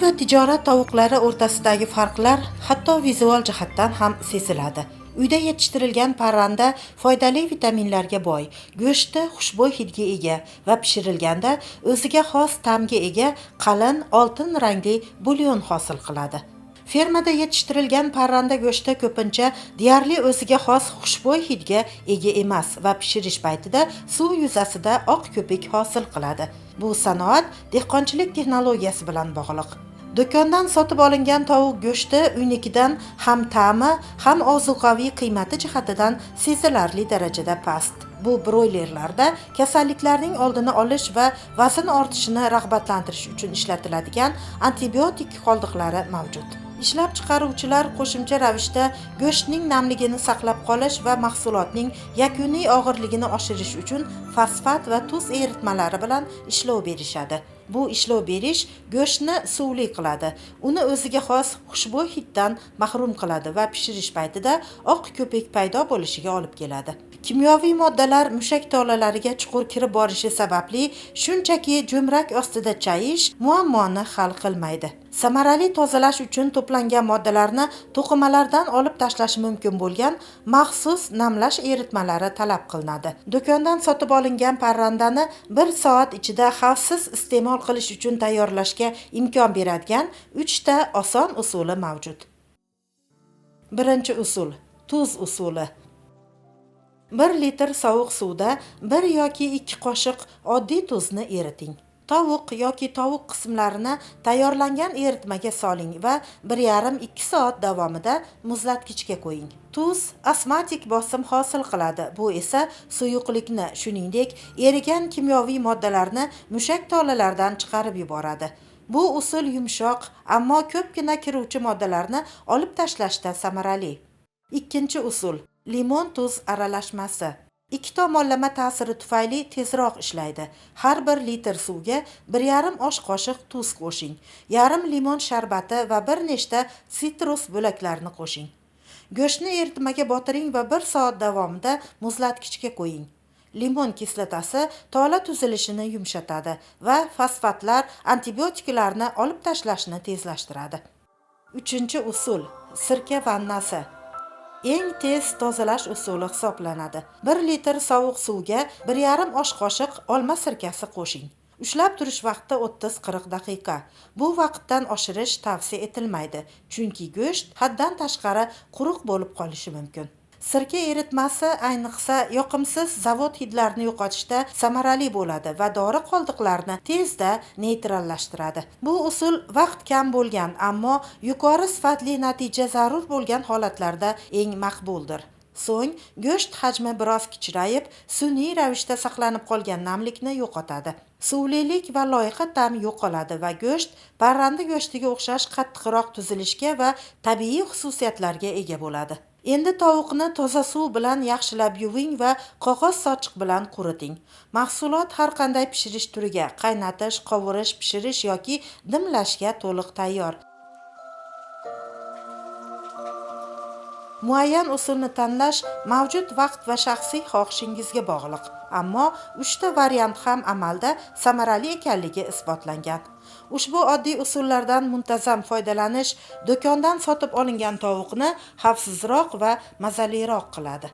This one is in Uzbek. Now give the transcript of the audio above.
va tijorat tovuqlari o'rtasidagi farqlar hatto vizual jihatdan ham seziladi. Uyda yetishtirilgan parranda foydali vitaminlarga boy, go'shti xushbo'y hidga ega va pishirilganda o'ziga xos ta'mga ega qalin oltin rangli bulyon hosil qiladi. Fermada yetishtirilgan parranda go'shti ko'pincha deyarli o'ziga xos xushbo'y hidga ega emas va pishirish paytida suv yuzasida oq ko'pik hosil qiladi. Bu sanoat dehqonchilik texnologiyasi bilan bog'liq. Do'kondan sotib olingan tovuq go'shti uynikidan ham ta'mi, ham ozuqaviy qiymati jihatidan sezilarli darajada past. Bu broylerlarda kasalliklarning oldini olish va vazn ortishini rag'batlantirish uchun ishlatiladigan antibiotik qoldiqlari mavjud. Ishlab chiqaruvchilar qo'shimcha ravishda go'shtning namligini saqlab qolish va mahsulotning yakuniy og'irligini oshirish uchun fosfat va tuz eritmalari bilan ishlov berishadi. Bu ishlov berish go'shtni suvli qiladi, uni o'ziga xos xushbo'y hiddan mahrum qiladi va pishirish paytida oq ko'pik paydo bo'lishiga olib keladi. Kimyoviy moddalar mushak tolalariga chuqur kirib borishi sababli shunchaki jo'mrak ostida chayish muammoni hal qilmaydi. Samarali tozalash uchun to'plangan moddalarni to'qimalardan olib tashlash mumkin bo'lgan maxsus namlash eritmalari talab qilinadi. Do'kondan sotib olingan parrandani 1 soat ichida xavfsiz iste'mol qilish uchun tayyorlashga imkon beradigan 3 ta oson usuli mavjud. Birinchi usul: tuz usuli. 1 litr sovuq suvda 1 yoki 2 qoshiq oddiy tuzni eriting. Tovuq yoki tovuq qismlarini tayyorlangan eritmaga soling va 1,5-2 soat davomida muzlatgichga qo'ying. Tuz astmatik bosim hosil qiladi. Bu esa suyuqlikni, shuningdek, erigan kimyoviy moddalarni mushak tolalaridan chiqarib yuboradi. Bu usul yumshoq, ammo ko'pgina kiruvchi moddalarni olib tashlashda samarali. Ikkinchi usul: limon tuz aralashmasi. 2 tomonlama ta'siri tufayli tezroq ishlaydi. Har 1 litr suvga 1,5 osh qoshiq tuz qo'shing. Yarim limon sharbati va bir nechta sitrus bo'laklarini qo'shing. Go'shtni eritmaga botiring va 1 soat davomida muzlatgichga qo'ying. Limon kislotasi tola tuzilishini yumshatadi va fosfatlar antibiotiklarni olib tashlashni tezlashtiradi. Uchinchi usul: sirka vannasi. Eng tez tozalash usuli hisoblanadi. 1 litr sovuq suvga 1,5 osh qoshiq olma sirkasi qo'shing. Ushlab turish vaqti 30-40 daqiqa. Bu vaqtdan oshirish tavsiya etilmaydi, chunki go'sht haddan tashqari quruq bo'lib qolishi mumkin. Sirka eritmasi ayniqsa yoqimsiz zavod hidlarini yo'qotishda samarali bo'ladi va dori qoldiqlarini tezda neytrallashtiradi. Bu usul vaqt kam bo'lgan, ammo yuqori sifatli natija zarur bo'lgan holatlarda eng maqbuldir. So'ng go'sht hajmi biroz kichrayib, sun'iy ravishda saqlanib qolgan namlikni yo'qotadi. Suvlilik va loyqa ta'm yo'qoladi va go'sht parranda go'shtiga o'xshash qattiqroq tuzilishga va tabiiy xususiyatlarga ega bo'ladi. Endi tovuqni toza suv bilan yaxshilab yuving va qog'oz sochiq bilan quriting. Mahsulot har qanday pishirish turiga, qaynatish, qovurish, pishirish yoki dimlashga to'liq tayyor. Muayyan usulni tanlash mavjud vaqt va shaxsiy xohishingizga bog'liq, ammo 3 ta variant ham amalda samarali ekanligi isbotlangan. Ushbu oddiy usullardan muntazam foydalanish do'kondan sotib olingan tovuqni xavfsizroq va mazaliroq qiladi.